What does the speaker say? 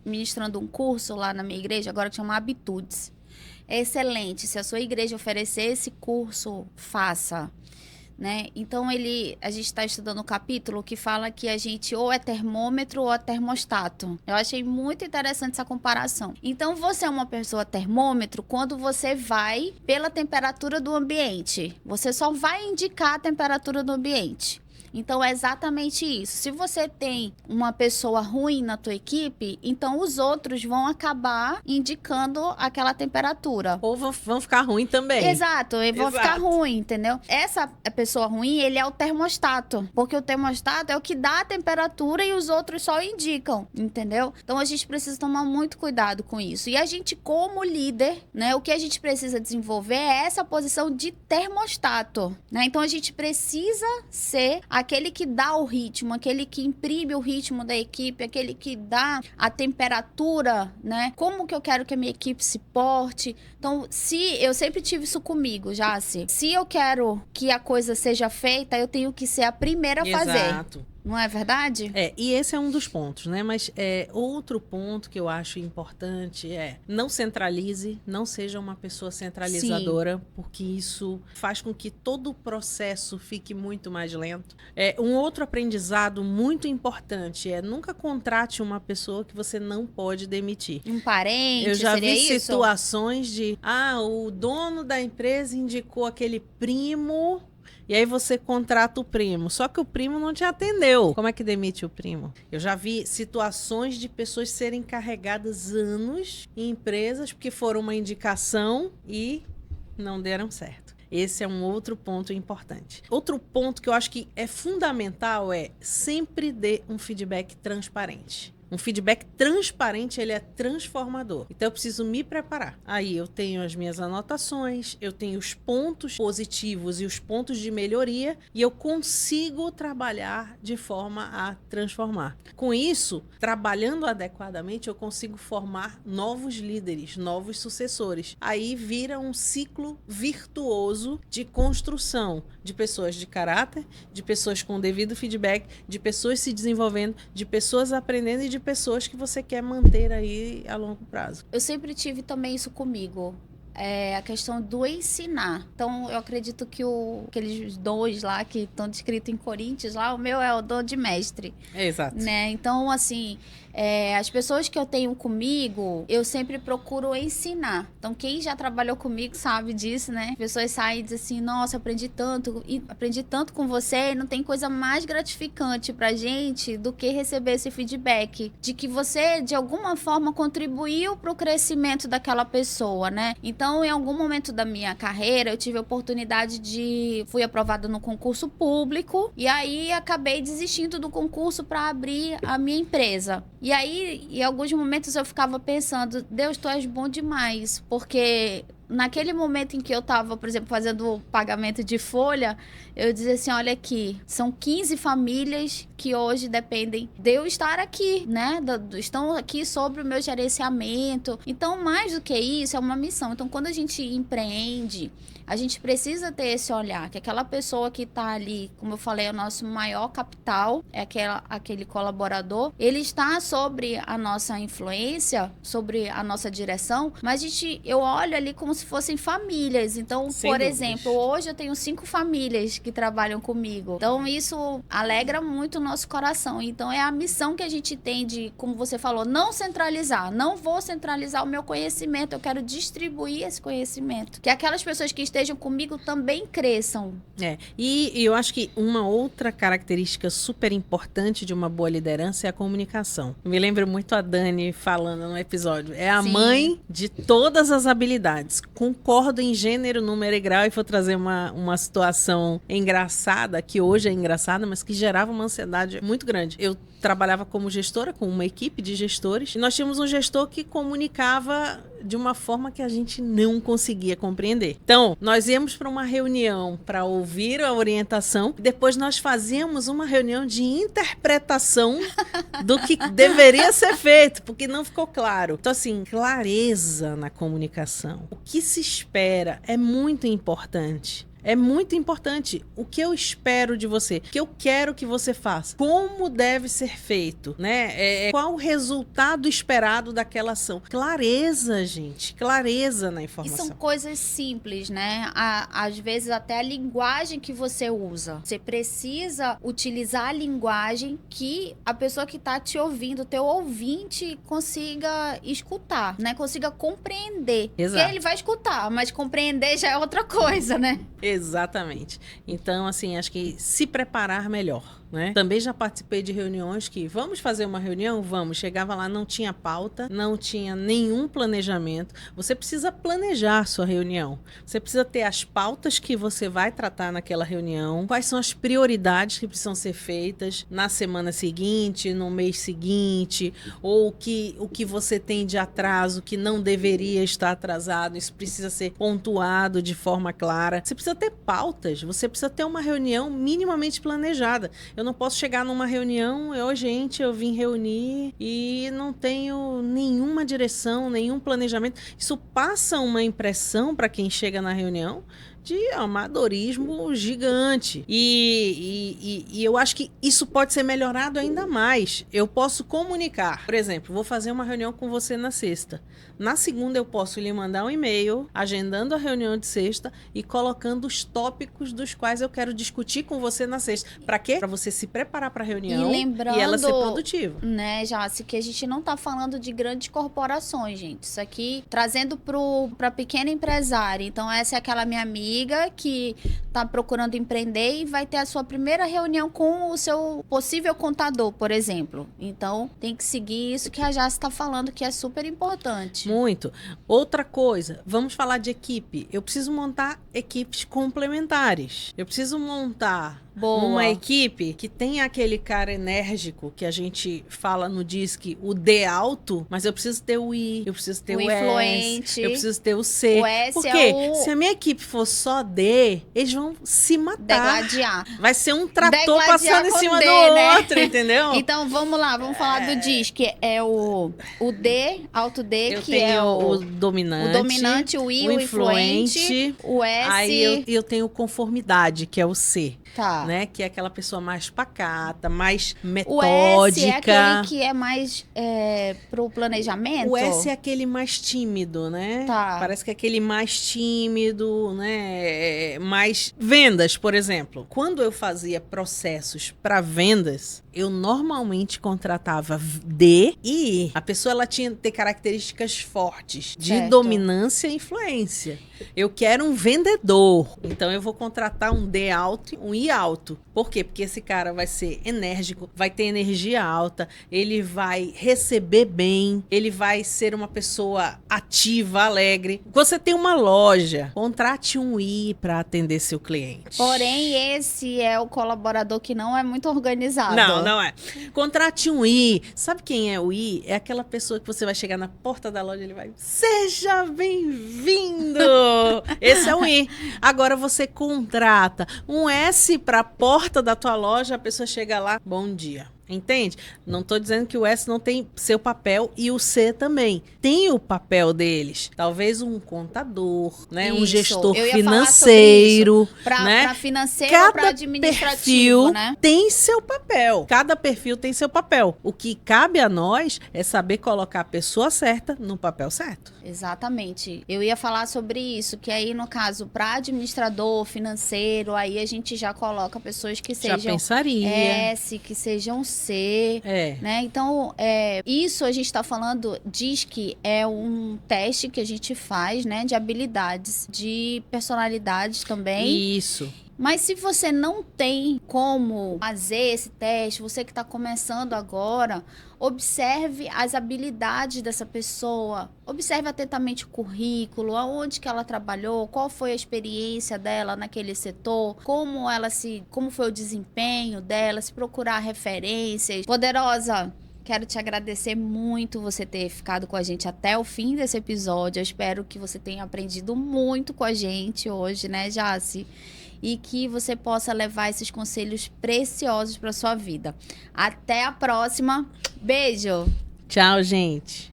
ministrando um curso lá na minha igreja, agora que chama Habitudes. É excelente. Se a sua igreja oferecer esse curso, faça. Né? Então, a gente está estudando um capítulo que fala que a gente ou é termômetro ou é termostato. Eu achei muito interessante essa comparação. Então, você é uma pessoa termômetro quando você vai pela temperatura do ambiente. Você só vai indicar a temperatura do ambiente. Então, é exatamente isso. Se você tem uma pessoa ruim na tua equipe, então os outros vão acabar indicando aquela temperatura. Ou vão ficar ruim também. Exato, eles vão ficar ruim, entendeu? Essa pessoa ruim, ele é o termostato. Porque o termostato é o que dá a temperatura e os outros só indicam, entendeu? Então, a gente precisa tomar muito cuidado com isso. E a gente, como líder, né, o que a gente precisa desenvolver é essa posição de termostato, né? Então, a gente precisa ser aquele que dá o ritmo, aquele que imprime o ritmo da equipe, aquele que dá a temperatura, né? Como que eu quero que a minha equipe se porte. Então, eu sempre tive isso comigo, Jaci. Se eu quero que a coisa seja feita, eu tenho que ser a primeira a fazer. Exato. Não é verdade? E esse é um dos pontos, né? Mas outro ponto que eu acho importante não centralize, não seja uma pessoa centralizadora, porque isso faz com que todo o processo fique muito mais lento. Um outro aprendizado muito importante nunca contrate uma pessoa que você não pode demitir. Um parente, eu já seria vi isso? Situações de, o dono da empresa indicou aquele primo. E aí você contrata o primo, só que o primo não te atendeu. Como é que demite o primo? Eu já vi situações de pessoas serem carregadas anos em empresas porque foram uma indicação e não deram certo. Esse é um outro ponto importante. Outro ponto que eu acho que é fundamental sempre dê um feedback transparente. Um feedback transparente, ele é transformador. Então, eu preciso me preparar. Aí, eu tenho as minhas anotações, eu tenho os pontos positivos e os pontos de melhoria, e eu consigo trabalhar de forma a transformar. Com isso, trabalhando adequadamente, eu consigo formar novos líderes, novos sucessores. Aí, vira um ciclo virtuoso de construção de pessoas de caráter, de pessoas com devido feedback, de pessoas se desenvolvendo, de pessoas aprendendo e de pessoas que você quer manter aí a longo prazo. Eu sempre tive também isso comigo. A questão do ensinar. Então, eu acredito que aqueles dons lá que estão descritos em Coríntios, lá, o meu é o dom de mestre. Exato. Né? Então, assim, as pessoas que eu tenho comigo, eu sempre procuro ensinar. Então, quem já trabalhou comigo sabe disso, né? As pessoas saem e dizem assim, nossa, aprendi tanto com você, e não tem coisa mais gratificante pra gente do que receber esse feedback de que você, de alguma forma, contribuiu pro crescimento daquela pessoa, né? Então, em algum momento da minha carreira, eu tive a oportunidade fui aprovada no concurso público, e aí acabei desistindo do concurso para abrir a minha empresa. E aí, em alguns momentos eu ficava pensando, Deus, tu és bom demais, porque naquele momento em que eu estava, por exemplo, fazendo o pagamento de folha, eu dizia assim, olha aqui, são 15 famílias que hoje dependem de eu estar aqui, né? Estão aqui sobre o meu gerenciamento. Então, mais do que isso, é uma missão. Então, quando a gente empreende, a gente precisa ter esse olhar, que aquela pessoa que está ali, como eu falei, é o nosso maior capital, é aquele colaborador, ele está sobre a nossa influência, sobre a nossa direção, mas eu olho ali como se fossem famílias. Então, por exemplo, hoje eu tenho 5 famílias que trabalham comigo. Então, isso alegra muito o nosso coração. Então, é a missão que a gente tem de, como você falou, não centralizar. Não vou centralizar o meu conhecimento, eu quero distribuir esse conhecimento. Que aquelas pessoas que estejam comigo também cresçam. E eu acho que uma outra característica super importante de uma boa liderança é a comunicação. Eu me lembro muito a Dani falando no episódio. É a mãe de todas as habilidades. Concordo em gênero, número e grau, e vou trazer uma situação engraçada, que hoje é engraçada, mas que gerava uma ansiedade muito grande. Eu trabalhava como gestora, com uma equipe de gestores, e nós tínhamos um gestor que comunicava de uma forma que a gente não conseguia compreender. Então, nós íamos para uma reunião para ouvir a orientação, depois nós fazíamos uma reunião de interpretação do que deveria ser feito, porque não ficou claro. Então, assim, clareza na comunicação. O que se espera é muito importante. É muito importante. O que eu espero de você? O que eu quero que você faça? Como deve ser feito, né? Qual o resultado esperado daquela ação? Clareza, gente. Clareza na E informação. são coisas simples, né? Às vezes até a linguagem que você usa. Você precisa utilizar a linguagem que a pessoa que está te ouvindo, teu ouvinte, consiga escutar, né? Consiga compreender. Exato. Porque ele vai escutar, mas compreender já é outra coisa, né? Exatamente. Então, assim, acho que se preparar melhor, né? Também já participei de reuniões que, vamos fazer uma reunião? Vamos. Chegava lá, não tinha pauta, não tinha nenhum planejamento. Você precisa planejar a sua reunião. Você precisa ter as pautas que você vai tratar naquela reunião, quais são as prioridades que precisam ser feitas na semana seguinte, no mês seguinte, ou o que você tem de atraso que não deveria estar atrasado. Isso precisa ser pontuado de forma clara. Você precisa ter pautas, você precisa ter uma reunião minimamente planejada. Eu não posso chegar numa reunião, gente, eu vim reunir e não tenho nenhuma direção, nenhum planejamento. Isso passa uma impressão para quem chega na reunião de amadorismo gigante. E eu acho que isso pode ser melhorado ainda mais. Eu posso comunicar. Por exemplo, vou fazer uma reunião com você na sexta. Na segunda eu posso lhe mandar um e-mail agendando a reunião de sexta e colocando os tópicos dos quais eu quero discutir com você na sexta. Para quê? Para você se preparar para a reunião e ela ser produtiva. Né, Jaci, que a gente não tá falando de grandes corporações, gente. Isso aqui trazendo para pequena empresária. Então essa é aquela minha amiga que está procurando empreender e vai ter a sua primeira reunião com o seu possível contador, por exemplo. Então, tem que seguir isso que a Jaci está falando, que é super importante. Muito. Outra coisa, vamos falar de equipe. Eu preciso montar equipes complementares. Eu preciso montar uma equipe que tenha aquele cara enérgico que a gente fala no DISC, o D alto, mas eu preciso ter o I, eu preciso ter o influente, S, eu preciso ter o C. O S porque se a minha equipe for só D, eles vão se matar. Degladiar. Vai ser um trator passando em cima do outro, entendeu? Então vamos lá, vamos falar do DISC, que é o D, alto D, eu que tenho é o dominante, o I, o influente, o S. Aí eu tenho conformidade, que é o C. Tá. Né? Que é aquela pessoa mais pacata, mais metódica. O S é aquele que é mais pro planejamento? O S é aquele mais tímido, né? Tá. Parece que é aquele mais tímido, né? Mais vendas, por exemplo. Quando eu fazia processos para vendas, eu normalmente contratava D e I. A pessoa ela tinha que ter características fortes de dominância e influência. Eu quero um vendedor. Então eu vou contratar um D alto e um I alto. Por quê? Porque esse cara vai ser enérgico, vai ter energia alta, ele vai receber bem, ele vai ser uma pessoa ativa, alegre. Você tem uma loja, contrate um I para atender seu cliente. Porém, esse é o colaborador que não é muito organizado. Não é. Contrate um I. Sabe quem é o I? É aquela pessoa que você vai chegar na porta da loja e ele vai, seja bem-vindo! Esse é o I. Agora você contrata um S para a porta da tua loja, a pessoa chega lá, bom dia. Entende? Não estou dizendo que o S não tem seu papel e o C também. Tem o papel deles. Talvez um contador, né? Um gestor financeiro. Para financeiro ou para administrativo, perfil né? Tem seu papel. Cada perfil tem seu papel. O que cabe a nós é saber colocar a pessoa certa no papel certo. Exatamente. Eu ia falar sobre isso, que aí, no caso, para administrador financeiro, aí a gente já coloca pessoas que sejam já pensaria. S, que sejam C, né? Então, isso a gente está falando, diz que é um teste que a gente faz, né? De habilidades, de personalidades também. Isso. Mas se você não tem como fazer esse teste, você que está começando agora, observe as habilidades dessa pessoa, observe atentamente o currículo, aonde que ela trabalhou, qual foi a experiência dela naquele setor, como foi o desempenho dela, se procurar referências. Poderosa, quero te agradecer muito você ter ficado com a gente até o fim desse episódio. Eu espero que você tenha aprendido muito com a gente hoje, né, Jaci? E que você possa levar esses conselhos preciosos para sua vida. Até a próxima. Beijo! Tchau, gente!